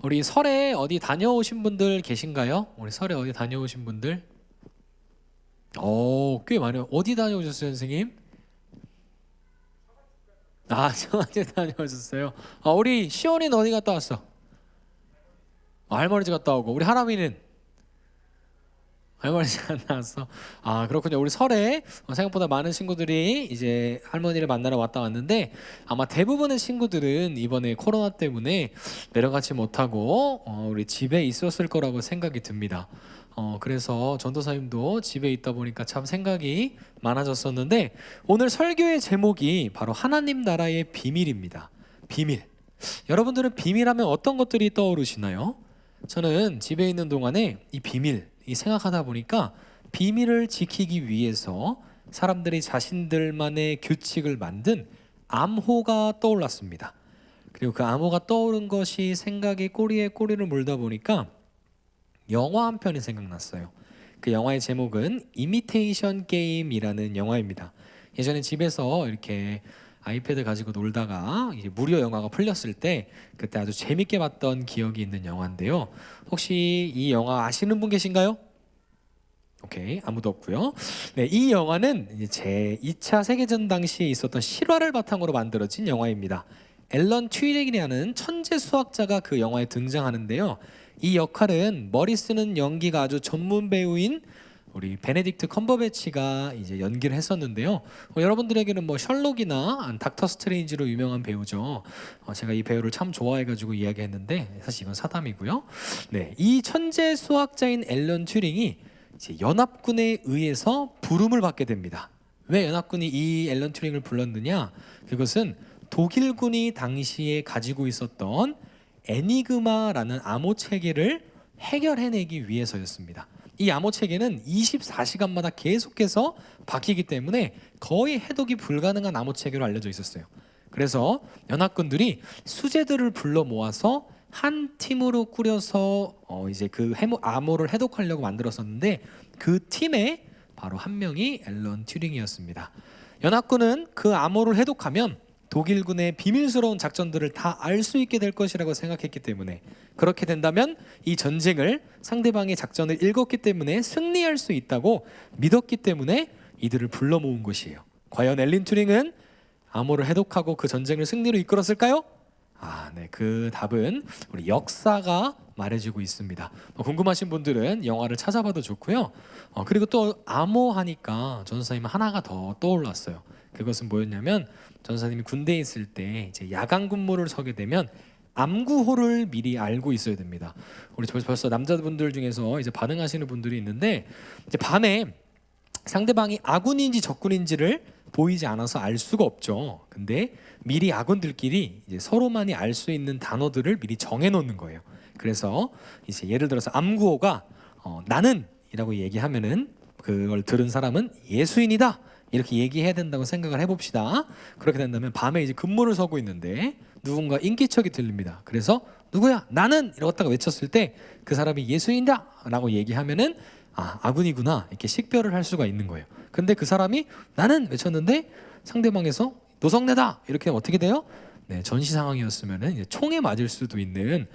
우리 설에 어디 다녀오신 분들 계신가요? 우리 설에 어디 다녀오신 분들? 꽤 많아요. 어디 다녀오셨어요, 선생님? 청와대 다녀오셨어요. 우리 시원이는 어디 갔다 왔어? 할머니 집 갔다 오고, 우리 하람이는 할머니 집 갔다 왔어. 그렇군요. 우리 설에 생각보다 많은 친구들이 이제 할머니를 만나러 왔다 왔는데, 아마 대부분의 친구들은 이번에 코로나 때문에 내려가지 못하고 우리 집에 있었을 거라고 생각이 듭니다. 그래서 전도사님도 집에 있다 보니까 참 생각이 많아졌었는데, 오늘 설교의 제목이 바로 하나님 나라의 비밀입니다. 비밀. 여러분들은 비밀하면 어떤 것들이 떠오르시나요? 저는 집에 있는 동안에 이 비밀, 이 생각하다 보니까 비밀을 지키기 위해서 사람들이 자신들만의 규칙을 만든 암호가 떠올랐습니다. 그리고 그 암호가 떠오른 것이 생각에 꼬리에 꼬리를 물다 보니까 영화 한 편이 생각났어요. 그 영화의 제목은 이미테이션 게임이라는 영화입니다. 예전에 집에서 이렇게 아이패드 가지고 놀다가 이제 무료 영화가 풀렸을 때 그때 아주 재밌게 봤던 기억이 있는 영화인데요. 혹시 이 영화 아시는 분 계신가요? 오케이, 아무도 없고요. 네, 이 영화는 이제 제 2차 세계전 당시에 있었던 실화를 바탕으로 만들어진 영화입니다. 앨런 튜링이라는 천재 수학자가 그 영화에 등장하는데요. 이 역할은 머리 쓰는 연기가 아주 전문 배우인 우리 베네딕트 컴버배치가 이제 연기를 했었는데요. 여러분들에게는 뭐 셜록이나 닥터 스트레인지로 유명한 배우죠. 제가 이 배우를 참 좋아해가지고 이야기했는데 사실 이건 사담이고요. 네, 이 천재 수학자인 앨런 튜링이 이제 연합군에 의해서 부름을 받게 됩니다. 왜 연합군이 이 앨런 튜링을 불렀느냐? 그것은 독일군이 당시에 가지고 있었던 애니그마라는 암호 체계를 해결해내기 위해서였습니다. 이 암호 체계는 24시간마다 계속해서 바뀌기 때문에 거의 해독이 불가능한 암호 체계로 알려져 있었어요. 그래서 연합군들이 수재들을 불러 모아서 한 팀으로 꾸려서 이제 그 암호를 해독하려고 만들었었는데, 그 팀에 바로 한 명이 앨런 튜링이었습니다. 연합군은 그 암호를 해독하면 독일군의 비밀스러운 작전들을 다 알 수 있게 될 것이라고 생각했기 때문에, 그렇게 된다면 이 전쟁을 상대방의 작전을 읽었기 때문에 승리할 수 있다고 믿었기 때문에 이들을 불러 모은 것이에요. 과연 앨런 튜링은 암호를 해독하고 그 전쟁을 승리로 이끌었을까요? 네, 그 답은 우리 역사가 말해주고 있습니다. 궁금하신 분들은 영화를 찾아봐도 좋고요. 그리고 또 암호하니까 전사님 하나가 더 떠올랐어요. 그것은 뭐였냐면, 전사님이 군대에 있을 때 이제 야간 근무를 서게 되면 암구호를 미리 알고 있어야 됩니다. 우리 벌써 남자분들 중에서 이제 반응하시는 분들이 있는데, 이제 밤에 상대방이 아군인지 적군인지를 보이지 않아서 알 수가 없죠. 근데 미리 아군들끼리 이제 서로만이 알 수 있는 단어들을 미리 정해 놓는 거예요. 그래서 이제 예를 들어서 암구호가 나는이라고 얘기하면은 그걸 들은 사람은 예수인이다 이렇게 얘기해야 된다고 생각을 해봅시다. 그렇게 된다면 밤에 이제 근무를 서고 있는데 누군가 인기척이 들립니다. 그래서 누구야? 나는! 이러고 딱 외쳤을 때 그 사람이 예수인이다 라고 얘기하면은 아군이구나 이렇게 식별을 할 수가 있는 거예요. 근데 그 사람이 나는! 외쳤는데 상대방에서 노성내다 이렇게 하면 어떻게 돼요? 네, 전시 상황이었으면은 이제 총에 맞을 수도 있는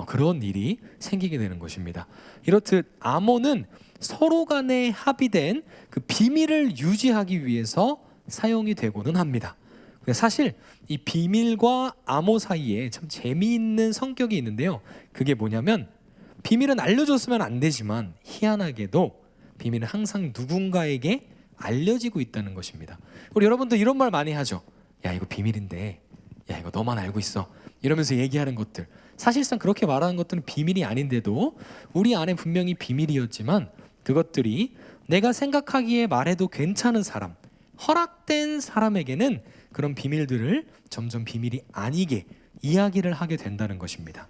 그런 일이 생기게 되는 것입니다. 이렇듯 암호는 서로 간에 합의된 그 비밀을 유지하기 위해서 사용이 되고는 합니다. 사실 이 비밀과 암호 사이에 참 재미있는 성격이 있는데요. 그게 뭐냐면, 비밀은 알려줬으면 안 되지만 희한하게도 비밀은 항상 누군가에게 알려지고 있다는 것입니다. 우리 여러분들 이런 말 많이 하죠. 야, 이거 비밀인데, 야, 이거 너만 알고 있어 이러면서 얘기하는 것들, 사실상 그렇게 말하는 것들은 비밀이 아닌데도 우리 안에 분명히 비밀이었지만 그것들이 내가 생각하기에 말해도 괜찮은 사람, 허락된 사람에게는 그런 비밀들을 점점 비밀이 아니게 이야기를 하게 된다는 것입니다.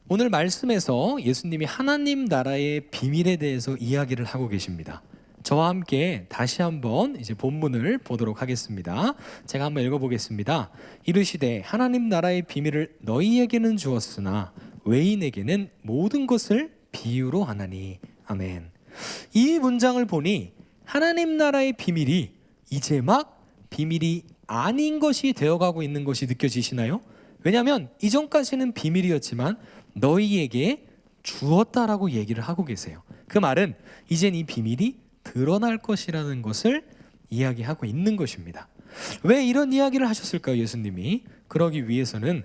오늘 말씀에서 예수님이 하나님 나라의 비밀에 대해서 이야기를 하고 계십니다. 저와 함께 다시 한번 이제 본문을 보도록 하겠습니다. 제가 한번 읽어보겠습니다. 이르시되 하나님 나라의 비밀을 너희에게는 주었으나 외인에게는 모든 것을 비유로 하나니. 아멘. 이 문장을 보니 하나님 나라의 비밀이 이제 막 비밀이 아닌 것이 되어가고 있는 것이 느껴지시나요? 왜냐하면 이전까지는 비밀이었지만 너희에게 주었다라고 얘기를 하고 계세요. 그 말은 이젠 이 비밀이 드러날 것이라는 것을 이야기하고 있는 것입니다. 왜 이런 이야기를 하셨을까요, 예수님이? 그러기 위해서는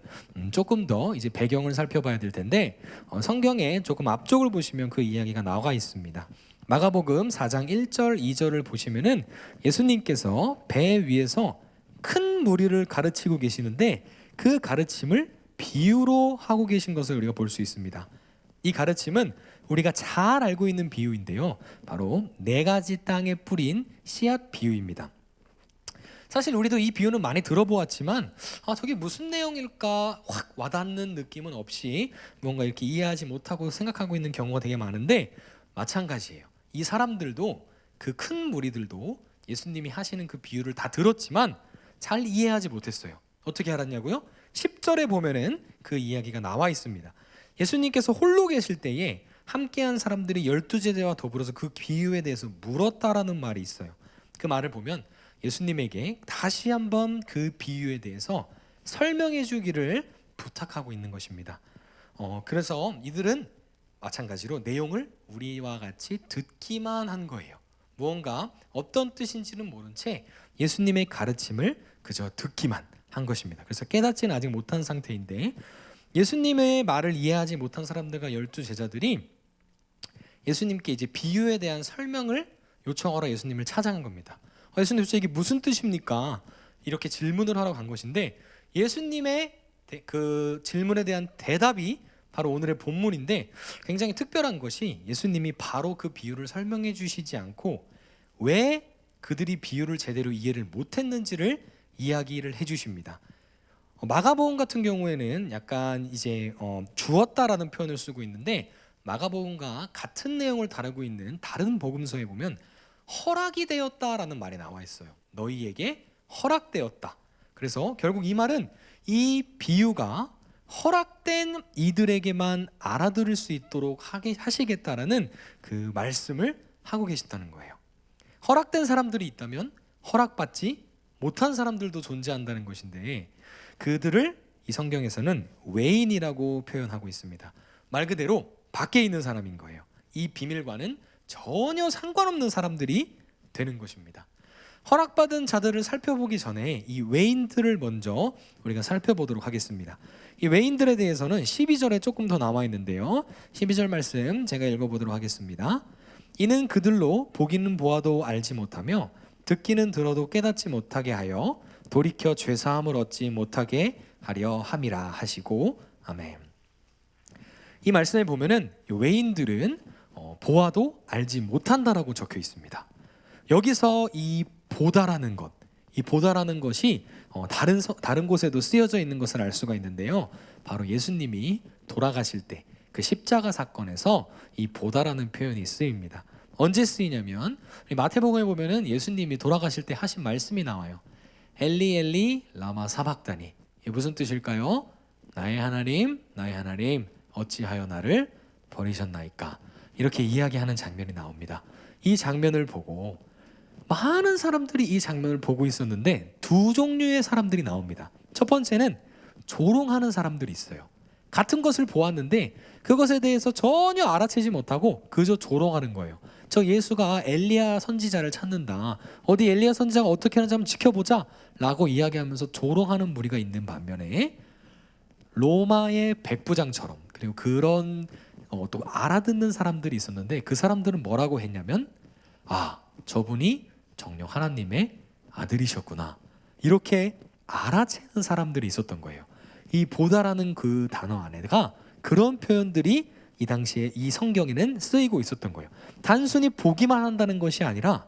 조금 더 이제 배경을 살펴봐야 될 텐데 성경에 조금 앞쪽을 보시면 그 이야기가 나와 있습니다. 마가복음 4장 1절 2절을 보시면은 예수님께서 배 위에서 큰 무리를 가르치고 계시는데 그 가르침을 비유로 하고 계신 것을 우리가 볼 수 있습니다. 이 가르침은 우리가 잘 알고 있는 비유인데요, 바로 4가지 땅에 뿌린 씨앗 비유입니다. 사실 우리도 이 비유는 많이 들어보았지만 저게 무슨 내용일까 확 와닿는 느낌은 없이 뭔가 이렇게 이해하지 못하고 생각하고 있는 경우가 되게 많은데, 마찬가지예요. 이 사람들도, 그 큰 무리들도 예수님이 하시는 그 비유를 다 들었지만 잘 이해하지 못했어요. 어떻게 알았냐고요? 10절에 보면은 그 이야기가 나와 있습니다. 예수님께서 홀로 계실 때에 함께한 사람들이 12제자와 더불어서 그 비유에 대해서 물었다라는 말이 있어요. 그 말을 보면 예수님에게 다시 한번 그 비유에 대해서 설명해 주기를 부탁하고 있는 것입니다. 그래서 이들은 마찬가지로 내용을 우리와 같이 듣기만 한 거예요. 무언가 어떤 뜻인지는 모른 채 예수님의 가르침을 그저 듣기만 한 것입니다. 그래서 깨닫지는 아직 못한 상태인데, 예수님의 말을 이해하지 못한 사람들과 12제자들이 예수님께 이제 비유에 대한 설명을 요청하러 예수님을 찾아간 겁니다. 예수님 도대체 이게 무슨 뜻입니까? 이렇게 질문을 하러 간 것인데, 예수님의 그 질문에 대한 대답이 바로 오늘의 본문인데, 굉장히 특별한 것이 예수님이 바로 그 비유를 설명해 주시지 않고 왜 그들이 비유를 제대로 이해를 못했는지를 이야기를 해주십니다. 마가복음 같은 경우에는 약간 이제 주었다라는 표현을 쓰고 있는데, 마가복음과 같은 내용을 다루고 있는 다른 복음서에 보면 허락이 되었다라는 말이 나와 있어요. 너희에게 허락되었다. 그래서 결국 이 말은 이 비유가 허락된 이들에게만 알아들을 수 있도록 하시겠다라는 그 말씀을 하고 계신다는 거예요. 허락된 사람들이 있다면 허락받지 못한 사람들도 존재한다는 것인데, 그들을 이 성경에서는 외인이라고 표현하고 있습니다. 말 그대로 밖에 있는 사람인 거예요. 이 비밀과는 전혀 상관없는 사람들이 되는 것입니다. 허락받은 자들을 살펴보기 전에 이 외인들을 먼저 우리가 살펴보도록 하겠습니다. 이 외인들에 대해서는 12절에 조금 더 나와 있는데요, 12절 말씀 제가 읽어보도록 하겠습니다. 이는 그들로 보기는 보아도 알지 못하며 듣기는 들어도 깨닫지 못하게 하여 돌이켜 죄사함을 얻지 못하게 하려 함이라 하시고, 아멘. 이 말씀에 보면은 외인들은 보아도 알지 못한다라고 적혀 있습니다. 여기서 이 보다라는 것, 이 보다라는 것이 다른 곳에도 쓰여져 있는 것을 알 수가 있는데요, 바로 예수님이 돌아가실 때 그 십자가 사건에서 이 보다라는 표현이 쓰입니다. 언제 쓰이냐면 마태복음에 보면은 예수님이 돌아가실 때 하신 말씀이 나와요. 엘리 엘리 라마 사박다니. 이게 무슨 뜻일까요? 나의 하나님 나의 하나님 어찌하여 나를 버리셨나이까. 이렇게 이야기하는 장면이 나옵니다. 이 장면을 보고 많은 사람들이 이 장면을 보고 있었는데 두 종류의 사람들이 나옵니다. 첫 번째는 조롱하는 사람들이 있어요. 같은 것을 보았는데 그것에 대해서 전혀 알아채지 못하고 그저 조롱하는 거예요. 저 예수가 엘리야 선지자를 찾는다, 어디 엘리야 선지자가 어떻게 하는지 한번 지켜보자 라고 이야기하면서 조롱하는 무리가 있는 반면에, 로마의 백부장처럼 그리고 그런 또 알아듣는 사람들이 있었는데, 그 사람들은 뭐라고 했냐면, 저분이 정녕 하나님의 아들이셨구나, 이렇게 알아채는 사람들이 있었던 거예요. 이 보다라는 그 단어 안에가 그런 표현들이 이 당시에 이 성경에는 쓰이고 있었던 거예요. 단순히 보기만 한다는 것이 아니라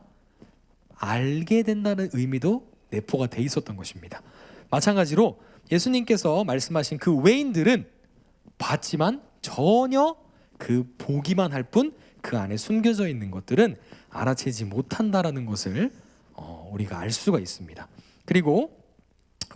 알게 된다는 의미도 내포가 돼 있었던 것입니다. 마찬가지로 예수님께서 말씀하신 그 외인들은 봤지만 전혀 그 보기만 할 뿐 그 안에 숨겨져 있는 것들은 알아채지 못한다라는 것을 우리가 알 수가 있습니다. 그리고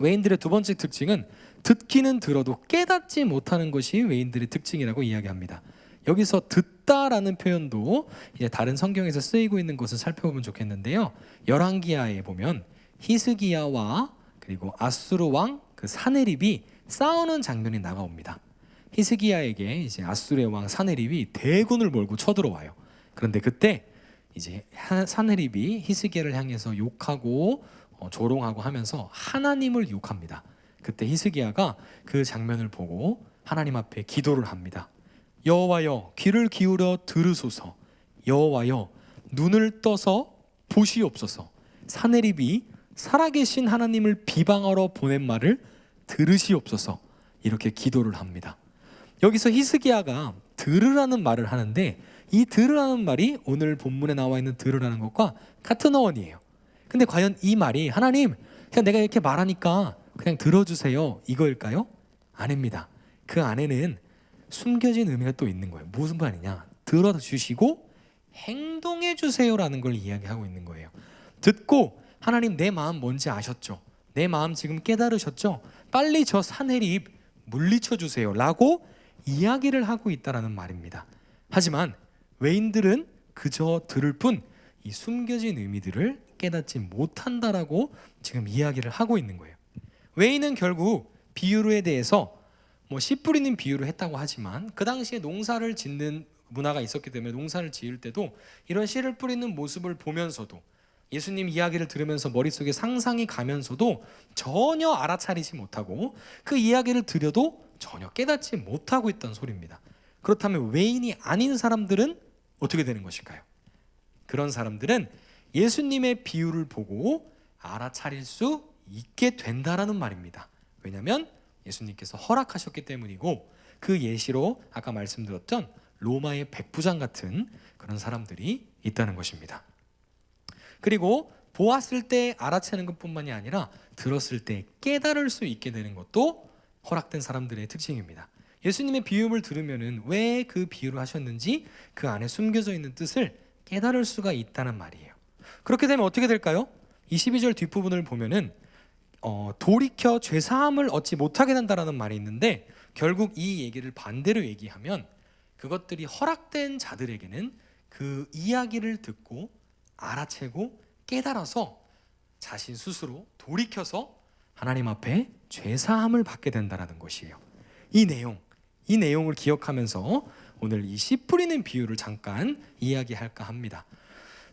외인들의 두 번째 특징은 듣기는 들어도 깨닫지 못하는 것이 외인들의 특징이라고 이야기합니다. 여기서 듣다라는 표현도 이제 다른 성경에서 쓰이고 있는 것을 살펴보면 좋겠는데요, 열왕기하에 보면 히스기야와 그리고 아수르 왕 그 사네립이 싸우는 장면이 나가옵니다. 히스기야에게 이제 아수르의 왕 사네립이 대군을 몰고 쳐들어와요. 그런데 그때 이제 사네립이 히스기야를 향해서 욕하고 조롱하고 하면서 하나님을 욕합니다. 그때 히스기야가 그 장면을 보고 하나님 앞에 기도를 합니다. 여호와여, 귀를 기울여 들으소서. 여호와여, 눈을 떠서 보시옵소서. 사네립이 살아계신 하나님을 비방하러 보낸 말을 들으시옵소서. 이렇게 기도를 합니다. 여기서 히스기야가 들으라는 말을 하는데, 이 들으라는 말이 오늘 본문에 나와 있는 들으라는 것과 같은 어원이에요. 근데 과연 이 말이 하나님, 그냥 내가 이렇게 말하니까 그냥 들어주세요, 이거일까요? 아닙니다. 그 안에는 숨겨진 의미가 또 있는 거예요. 무슨 말이냐? 들어주시고 행동해 주세요라는 걸 이야기하고 있는 거예요. 듣고 하나님, 내 마음 뭔지 아셨죠? 내 마음 지금 깨달으셨죠? 빨리 저 사내립 물리쳐 주세요 라고 이야기를 하고 있다라는 말입니다. 하지만 외인들은 그저 들을 뿐 이 숨겨진 의미들을 깨닫지 못한다라고 지금 이야기를 하고 있는 거예요. 외인은 결국 비유에 대해서 씨 뿌리는 비유를 했다고 하지만, 그 당시에 농사를 짓는 문화가 있었기 때문에 농사를 지을 때도 이런 씨를 뿌리는 모습을 보면서도, 예수님 이야기를 들으면서 머릿속에 상상이 가면서도 전혀 알아차리지 못하고 그 이야기를 들여도 전혀 깨닫지 못하고 있던 소리입니다. 그렇다면 외인이 아닌 사람들은 어떻게 되는 것일까요? 그런 사람들은 예수님의 비유를 보고 알아차릴 수 있게 된다라는 말입니다. 왜냐하면 예수님께서 허락하셨기 때문이고, 그 예시로 아까 말씀드렸던 로마의 백부장 같은 그런 사람들이 있다는 것입니다. 그리고 보았을 때 알아채는 것뿐만이 아니라 들었을 때 깨달을 수 있게 되는 것도 허락된 사람들의 특징입니다. 예수님의 비유를 들으면은 왜 그 비유를 하셨는지 그 안에 숨겨져 있는 뜻을 깨달을 수가 있다는 말이에요. 그렇게 되면 어떻게 될까요? 22절 뒷부분을 보면은 돌이켜 죄사함을 얻지 못하게 된다라는 말이 있는데, 결국 이 얘기를 반대로 얘기하면 그것들이 허락된 자들에게는 그 이야기를 듣고 알아채고 깨달아서 자신 스스로 돌이켜서 하나님 앞에 죄사함을 받게 된다는 것이에요. 이 내용을 기억하면서 오늘 이 씨 뿌리는 비유를 잠깐 이야기할까 합니다.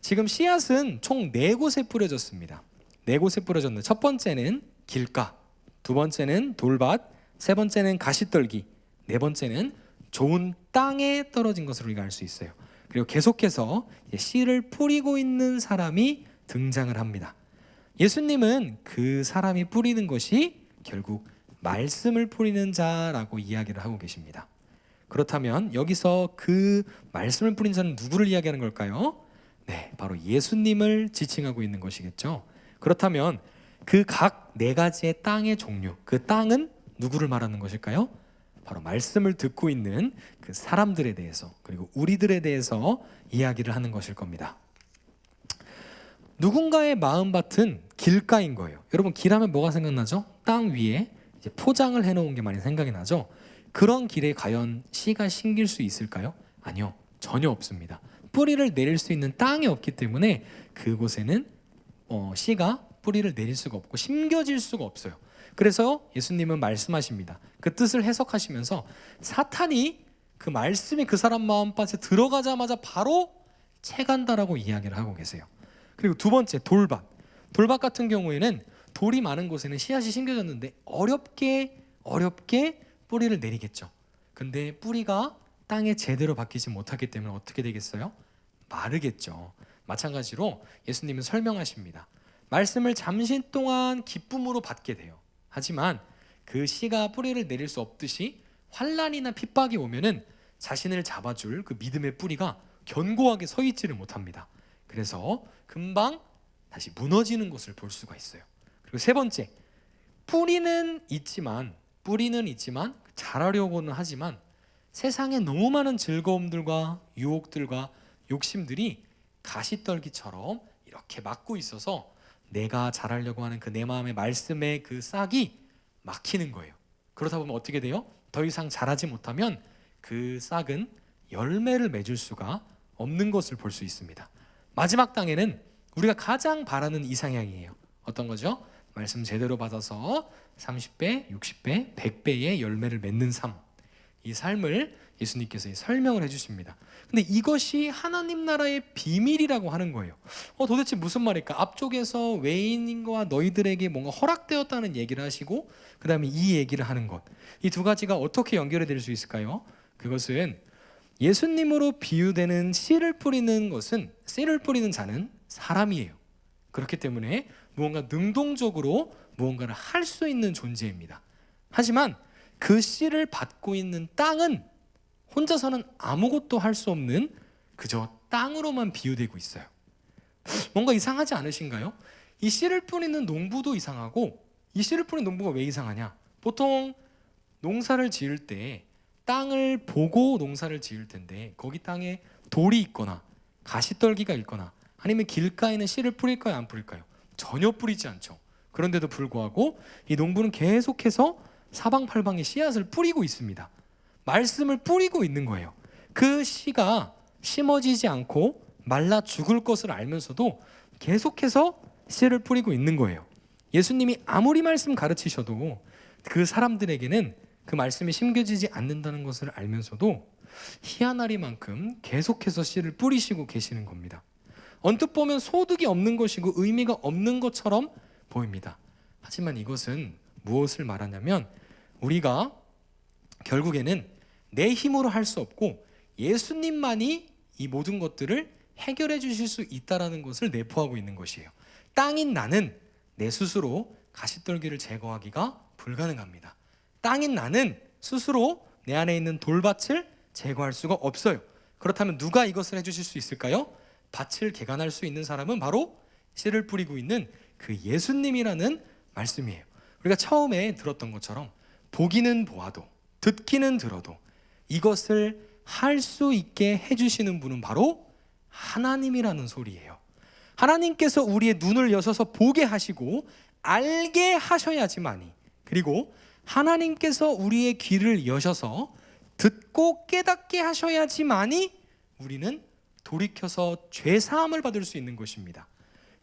지금 씨앗은 총 4곳에 뿌려졌습니다. 4곳에 뿌려졌는데, 첫 번째는 길가, 두 번째는 돌밭, 세 번째는 가시떨기, 네 번째는 좋은 땅에 떨어진 것을 우리가 알 수 있어요. 그리고 계속해서 씨를 뿌리고 있는 사람이 등장을 합니다. 예수님은 그 사람이 뿌리는 것이 결국 말씀을 뿌리는 자라고 이야기를 하고 계십니다. 그렇다면 여기서 그 말씀을 뿌린 자는 누구를 이야기하는 걸까요? 네, 바로 예수님을 지칭하고 있는 것이겠죠. 그렇다면 그 각 4가지의 땅의 종류, 그 땅은 누구를 말하는 것일까요? 바로 말씀을 듣고 있는 그 사람들에 대해서, 그리고 우리들에 대해서 이야기를 하는 것일 겁니다. 누군가의 마음밭은 길가인 거예요. 여러분, 길하면 뭐가 생각나죠? 땅 위에 이제 포장을 해놓은 게 많이 생각이 나죠. 그런 길에 과연 씨가 심길 수 있을까요? 아니요, 전혀 없습니다. 뿌리를 내릴 수 있는 땅이 없기 때문에 그곳에는 씨가 뿌리를 내릴 수가 없고 심겨질 수가 없어요. 그래서 예수님은 말씀하십니다. 그 뜻을 해석하시면서 사탄이 그 말씀이 그 사람 마음밭에 들어가자마자 바로 채간다라고 이야기를 하고 계세요. 그리고 두 번째, 돌밭 같은 경우에는 돌이 많은 곳에는 씨앗이 심겨졌는데 어렵게 뿌리를 내리겠죠. 근데 뿌리가 땅에 제대로 박히지 못하기 때문에 어떻게 되겠어요? 마르겠죠. 마찬가지로 예수님은 설명하십니다. 말씀을 잠시 동안 기쁨으로 받게 돼요. 하지만 그 씨가 뿌리를 내릴 수 없듯이 환난이나 핍박이 오면은 자신을 잡아줄 그 믿음의 뿌리가 견고하게 서 있지를 못합니다. 그래서 금방 다시 무너지는 것을 볼 수가 있어요. 그리고 세 번째, 뿌리는 있지만 자라려고는 하지만 세상에 너무 많은 즐거움들과 유혹들과 욕심들이 가시떨기처럼 이렇게 막고 있어서 내가 자라려고 하는 그 내 마음의 말씀의 그 싹이 막히는 거예요. 그러다 보면 어떻게 돼요? 더 이상 자라지 못하면 그 싹은 열매를 맺을 수가 없는 것을 볼 수 있습니다. 마지막 땅에는 우리가 가장 바라는 이상향이에요. 어떤 거죠? 말씀 제대로 받아서 30배, 60배, 100배의 열매를 맺는 삶, 이 삶을 예수님께서 설명을 해주십니다. 근데 이것이 하나님 나라의 비밀이라고 하는 거예요. 도대체 무슨 말일까? 앞쪽에서 외인과 너희들에게 뭔가 허락되었다는 얘기를 하시고 그 다음에 이 얘기를 하는 것, 이 두 가지가 어떻게 연결이 될 수 있을까요? 그것은 예수님으로 비유되는 씨를 뿌리는 것은, 씨를 뿌리는 자는 사람이에요. 그렇기 때문에 무언가 능동적으로 무언가를 할 수 있는 존재입니다. 하지만 그 씨를 받고 있는 땅은 혼자서는 아무것도 할 수 없는 그저 땅으로만 비유되고 있어요. 뭔가 이상하지 않으신가요? 이 씨를 뿌리는 농부도 이상하고, 이 씨를 뿌리는 농부가 왜 이상하냐? 보통 농사를 지을 때 땅을 보고 농사를 지을 텐데 거기 땅에 돌이 있거나 가시떨기가 있거나 아니면 길가에는 씨를 뿌릴까요? 안 뿌릴까요? 전혀 뿌리지 않죠. 그런데도 불구하고 이 농부는 계속해서 사방팔방에 씨앗을 뿌리고 있습니다. 말씀을 뿌리고 있는 거예요. 그 씨가 심어지지 않고 말라 죽을 것을 알면서도 계속해서 씨를 뿌리고 있는 거예요. 예수님이 아무리 말씀 가르치셔도 그 사람들에게는 그 말씀이 심겨지지 않는다는 것을 알면서도 희한하리만큼 계속해서 씨를 뿌리시고 계시는 겁니다. 언뜻 보면 소득이 없는 것이고 의미가 없는 것처럼 보입니다. 하지만 이것은 무엇을 말하냐면, 우리가 결국에는 내 힘으로 할 수 없고 예수님만이 이 모든 것들을 해결해 주실 수 있다는 것을 내포하고 있는 것이에요. 땅인 나는 내 스스로 가시떨기를 제거하기가 불가능합니다. 땅인 나는 스스로 내 안에 있는 돌밭을 제거할 수가 없어요. 그렇다면 누가 이것을 해주실 수 있을까요? 밭을 개간할 수 있는 사람은 바로 씨를 뿌리고 있는 그 예수님이라는 말씀이에요. 우리가 처음에 들었던 것처럼 보기는 보아도 듣기는 들어도 이것을 할 수 있게 해주시는 분은 바로 하나님이라는 소리예요. 하나님께서 우리의 눈을 여셔서 보게 하시고 알게 하셔야지만이, 그리고 하나님께서 우리의 귀를 여셔서 듣고 깨닫게 하셔야지만이 우리는 돌이켜서 죄사함을 받을 수 있는 것입니다.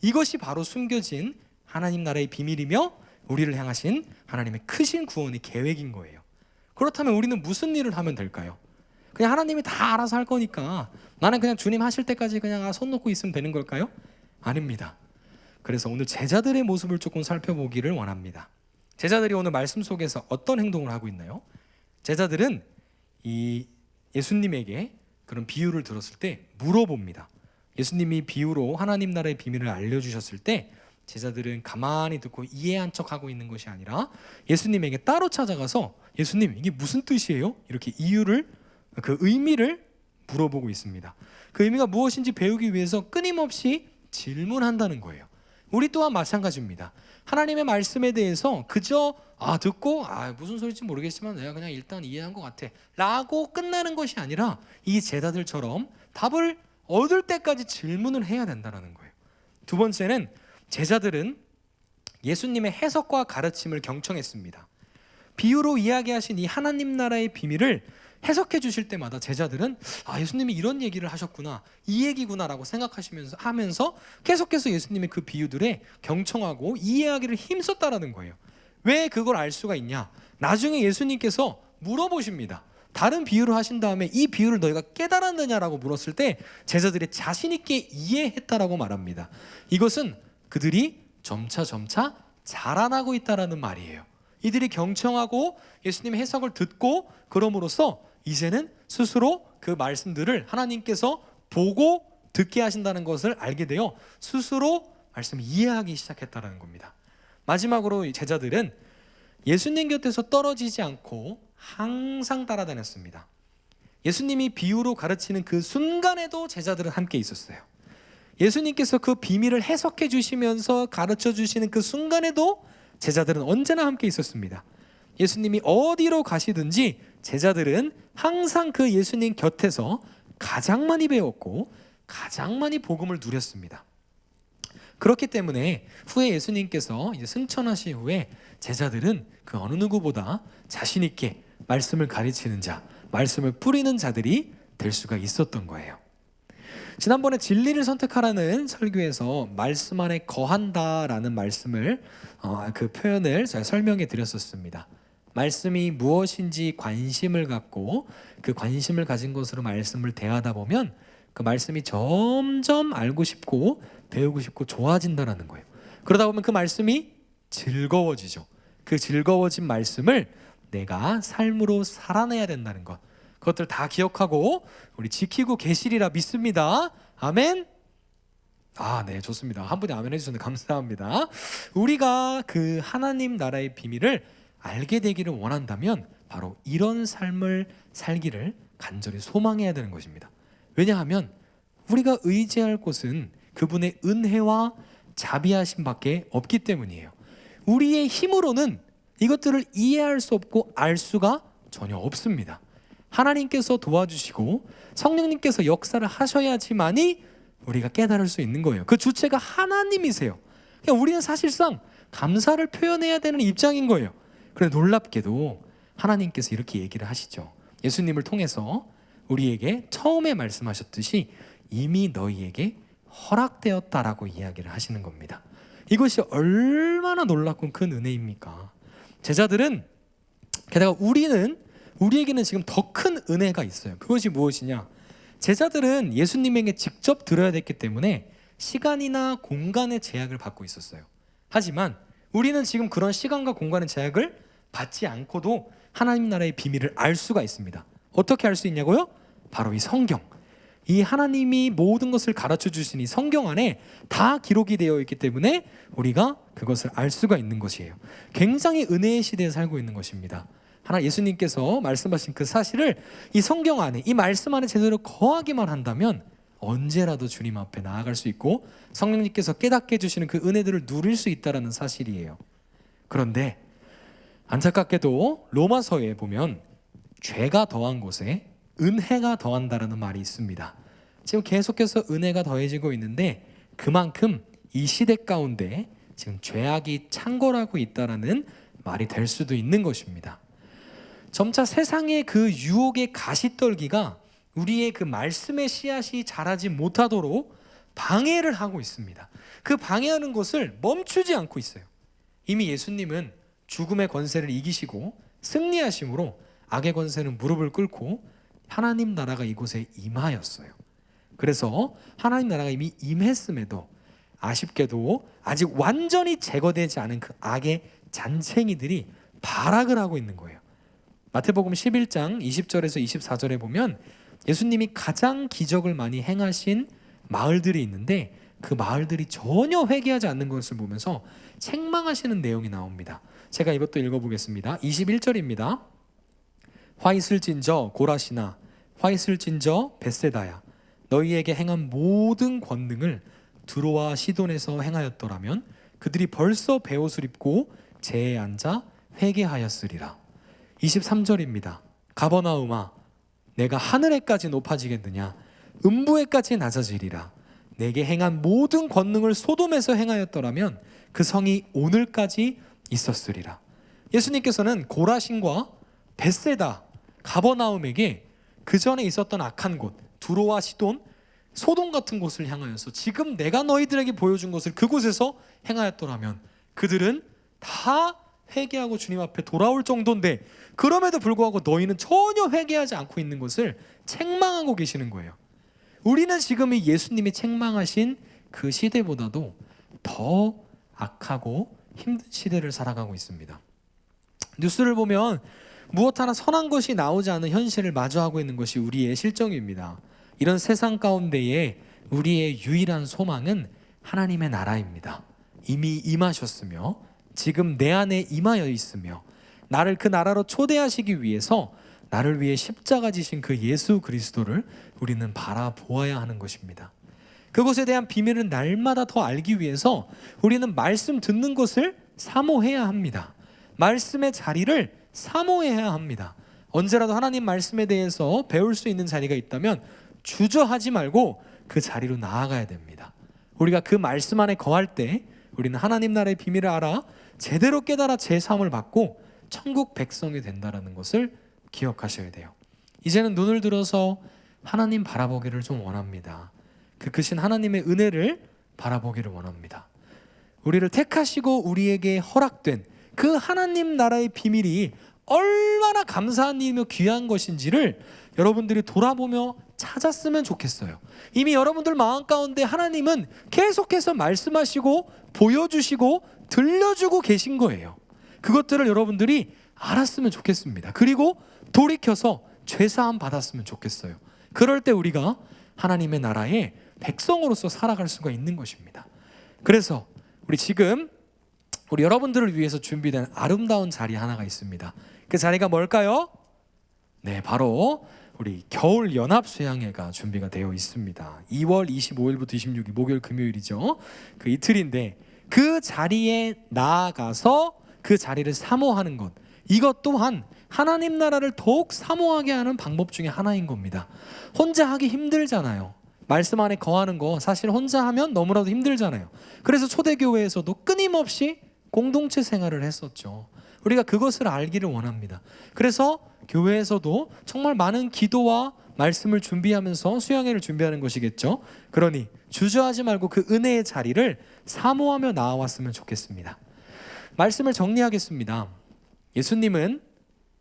이것이 바로 숨겨진 하나님 나라의 비밀이며 우리를 향하신 하나님의 크신 구원의 계획인 거예요. 그렇다면 우리는 무슨 일을 하면 될까요? 그냥 하나님이 다 알아서 할 거니까 나는 그냥 주님 하실 때까지 그냥 손 놓고 있으면 되는 걸까요? 아닙니다. 그래서 오늘 제자들의 모습을 조금 살펴보기를 원합니다. 제자들이 오늘 말씀 속에서 어떤 행동을 하고 있나요? 제자들은 이 예수님에게 그런 비유를 들었을 때 물어봅니다. 예수님이 비유로 하나님 나라의 비밀을 알려주셨을 때 제자들은 가만히 듣고 이해한 척하고 있는 것이 아니라 예수님에게 따로 찾아가서 예수님 이게 무슨 뜻이에요? 이렇게 이유를, 그 의미를 물어보고 있습니다. 그 의미가 무엇인지 배우기 위해서 끊임없이 질문한다는 거예요. 우리 또한 마찬가지입니다. 하나님의 말씀에 대해서 그저 듣고 무슨 소리인지 모르겠지만 내가 그냥 일단 이해한 것 같아 라고 끝나는 것이 아니라 이 제자들처럼 답을 얻을 때까지 질문을 해야 된다는 거예요. 두 번째는 제자들은 예수님의 해석과 가르침을 경청했습니다. 비유로 이야기하신 이 하나님 나라의 비밀을 해석해 주실 때마다 제자들은 예수님이 이런 얘기를 하셨구나, 이 얘기구나라고 하면서 계속해서 예수님의 그 비유들에 경청하고 이해하기를 힘썼다라는 거예요. 왜 그걸 알 수가 있냐? 나중에 예수님께서 물어보십니다. 다른 비유를 하신 다음에 이 비유를 너희가 깨달았느냐라고 물었을 때 제자들이 자신 있게 이해했다라고 말합니다. 이것은 그들이 점차 자라나고 있다라는 말이에요. 이들이 경청하고 예수님의 해석을 듣고 그럼으로써 이제는 스스로 그 말씀들을 하나님께서 보고 듣게 하신다는 것을 알게 되어 스스로 말씀을 이해하기 시작했다는 겁니다. 마지막으로 제자들은 예수님 곁에서 떨어지지 않고 항상 따라다녔습니다. 예수님이 비유로 가르치는 그 순간에도 제자들은 함께 있었어요. 예수님께서 그 비밀을 해석해 주시면서 가르쳐 주시는 그 순간에도 제자들은 언제나 함께 있었습니다. 예수님이 어디로 가시든지 제자들은 항상 그 예수님 곁에서 가장 많이 배웠고 가장 많이 복음을 누렸습니다. 그렇기 때문에 후에 예수님께서 이제 승천하신 후에 제자들은 그 어느 누구보다 자신 있게 말씀을 가르치는 자, 말씀을 뿌리는 자들이 될 수가 있었던 거예요. 지난번에 진리를 선택하라는 설교에서 말씀 안에 거한다라는 말씀을 그 표현을 제가 설명해 드렸었습니다. 말씀이 무엇인지 관심을 갖고 그 관심을 가진 것으로 말씀을 대하다 보면 그 말씀이 점점 알고 싶고 배우고 싶고 좋아진다라는 거예요. 그러다 보면 그 말씀이 즐거워지죠. 그 즐거워진 말씀을 내가 삶으로 살아내야 된다는 것, 그것들 다 기억하고 우리 지키고 계시리라 믿습니다. 아멘. 네, 좋습니다. 한 분이 아멘 해주셨는데 감사합니다. 우리가 그 하나님 나라의 비밀을 알게 되기를 원한다면 바로 이런 삶을 살기를 간절히 소망해야 되는 것입니다. 왜냐하면 우리가 의지할 곳은 그분의 은혜와 자비하심밖에 없기 때문이에요. 우리의 힘으로는 이것들을 이해할 수 없고 알 수가 전혀 없습니다. 하나님께서 도와주시고 성령님께서 역사를 하셔야지만이 우리가 깨달을 수 있는 거예요. 그 주체가 하나님이세요. 그러니까 우리는 사실상 감사를 표현해야 되는 입장인 거예요. 그런데 놀랍게도 하나님께서 이렇게 얘기를 하시죠. 예수님을 통해서 우리에게 처음에 말씀하셨듯이 이미 너희에게 허락되었다라고 이야기를 하시는 겁니다. 이것이 얼마나 놀랍고 큰 은혜입니까? 제자들은, 게다가 우리에게는 지금 더 큰 은혜가 있어요. 그것이 무엇이냐? 제자들은 예수님에게 직접 들어야 됐기 때문에 시간이나 공간의 제약을 받고 있었어요. 하지만 우리는 지금 그런 시간과 공간의 제약을 받지 않고도 하나님 나라의 비밀을 알 수가 있습니다. 어떻게 알 수 있냐고요? 바로 이 성경, 이 하나님이 모든 것을 가르쳐 주신 이 성경 안에 다 기록이 되어 있기 때문에 우리가 그것을 알 수가 있는 것이에요. 굉장히 은혜의 시대에 살고 있는 것입니다. 예수님께서 말씀하신 그 사실을 이 성경 안에, 이 말씀 안에 제대로 거하기만 한다면 언제라도 주님 앞에 나아갈 수 있고 성령님께서 깨닫게 해주시는 그 은혜들을 누릴 수 있다는 사실이에요. 그런데 안타깝게도 로마서에 보면 죄가 더한 곳에 은혜가 더한다라는 말이 있습니다. 지금 계속해서 은혜가 더해지고 있는데 그만큼 이 시대 가운데 지금 죄악이 창궐하고 있다라는 말이 될 수도 있는 것입니다. 점차 세상의 그 유혹의 가시떨기가 우리의 그 말씀의 씨앗이 자라지 못하도록 방해를 하고 있습니다. 그 방해하는 것을 멈추지 않고 있어요. 이미 예수님은 죽음의 권세를 이기시고 승리하심으로 악의 권세는 무릎을 꿇고 하나님 나라가 이곳에 임하였어요. 그래서 하나님 나라가 이미 임했음에도 아쉽게도 아직 완전히 제거되지 않은 그 악의 잔챙이들이 발악을 하고 있는 거예요. 마태복음 11장 20절에서 24절에 보면 예수님이 가장 기적을 많이 행하신 마을들이 있는데 그 마을들이 전혀 회개하지 않는 것을 보면서 책망하시는 내용이 나옵니다. 제가 이것도 읽어보겠습니다. 21절입니다. 화 있을진저 고라시나, 화 있을진저 벳세다야, 너희에게 행한 모든 권능을 두로와 시돈에서 행하였더라면 그들이 벌써 베옷을 입고 제에 앉아 회개하였으리라. 23절입니다. 가버나움아, 내가 하늘에까지 높아지겠느냐? 음부에까지 낮아지리라. 내게 행한 모든 권능을 소돔에서 행하였더라면 그 성이 오늘까지 있었으리라. 예수님께서는 고라신과 벳세다, 가버나움에게 그 전에 있었던 악한 곳 두로와 시돈, 소돔 같은 곳을 향하여서 지금 내가 너희들에게 보여준 것을 그곳에서 행하였더라면 그들은 다 회개하고 주님 앞에 돌아올 정도인데 그럼에도 불구하고 너희는 전혀 회개하지 않고 있는 것을 책망하고 계시는 거예요. 우리는 지금 이 예수님이 책망하신 그 시대보다도 더 악하고 힘든 시대를 살아가고 있습니다. 뉴스를 보면 무엇 하나 선한 것이 나오지 않은 현실을 마주하고 있는 것이 우리의 실정입니다. 이런 세상 가운데에 우리의 유일한 소망은 하나님의 나라입니다. 이미 임하셨으며 지금 내 안에 임하여 있으며 나를 그 나라로 초대하시기 위해서 나를 위해 십자가 지신 그 예수 그리스도를 우리는 바라보아야 하는 것입니다. 그것에 대한 비밀은 날마다 더 알기 위해서 우리는 말씀 듣는 것을 사모해야 합니다. 말씀의 자리를 사모해야 합니다. 언제라도 하나님 말씀에 대해서 배울 수 있는 자리가 있다면 주저하지 말고 그 자리로 나아가야 됩니다. 우리가 그 말씀 안에 거할 때 우리는 하나님 나라의 비밀을 알아 제대로 깨달아 제사함을 받고 천국 백성이 된다는 것을 기억하셔야 돼요. 이제는 눈을 들어서 하나님 바라보기를 좀 원합니다. 그 크신 하나님의 은혜를 바라보기를 원합니다. 우리를 택하시고 우리에게 허락된 그 하나님 나라의 비밀이 얼마나 감사한 일이며 귀한 것인지를 여러분들이 돌아보며 찾았으면 좋겠어요. 이미 여러분들 마음 가운데 하나님은 계속해서 말씀하시고 보여주시고 들려주고 계신 거예요. 그것들을 여러분들이 알았으면 좋겠습니다. 그리고 돌이켜서 죄사함 받았으면 좋겠어요. 그럴 때 우리가 하나님의 나라의 백성으로서 살아갈 수가 있는 것입니다. 그래서 우리 지금 우리 여러분들을 위해서 준비된 아름다운 자리 하나가 있습니다. 그 자리가 뭘까요? 네, 바로 우리 겨울 연합 수양회가 준비가 되어 있습니다. 2월 25일부터 26일 목요일 금요일이죠. 그 이틀인데 그 자리에 나아가서 그 자리를 사모하는 것, 이것 또한 하나님 나라를 더욱 사모하게 하는 방법 중에 하나인 겁니다. 혼자 하기 힘들잖아요. 말씀 안에 거하는 거 사실 혼자 하면 너무나도 힘들잖아요. 그래서 초대교회에서도 끊임없이 공동체 생활을 했었죠. 우리가 그것을 알기를 원합니다. 그래서 교회에서도 정말 많은 기도와 말씀을 준비하면서 수양회를 준비하는 것이겠죠. 그러니 주저하지 말고 그 은혜의 자리를 사모하며 나아왔으면 좋겠습니다. 말씀을 정리하겠습니다. 예수님은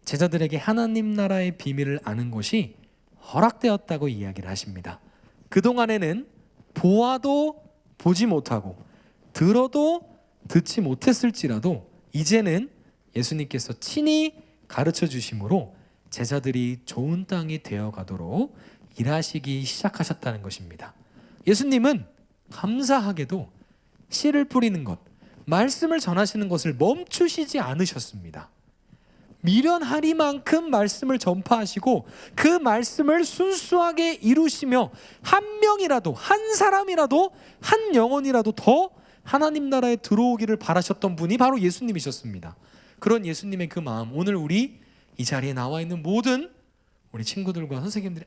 제자들에게 하나님 나라의 비밀을 아는 것이 허락되었다고 이야기를 하십니다. 그동안에는 보아도 보지 못하고 들어도 듣지 못했을지라도 이제는 예수님께서 친히 가르쳐 주심으로 제자들이 좋은 땅이 되어 가도록 일하시기 시작하셨다는 것입니다. 예수님은 감사하게도 씨를 뿌리는 것, 말씀을 전하시는 것을 멈추시지 않으셨습니다. 미련하리만큼 말씀을 전파하시고 그 말씀을 순수하게 이루시며 한 명이라도, 한 사람이라도, 한 영혼이라도 더 하나님 나라에 들어오기를 바라셨던 분이 바로 예수님이셨습니다. 그런 예수님의 그 마음, 오늘 우리 이 자리에 나와 있는 모든 우리 친구들과 선생님들이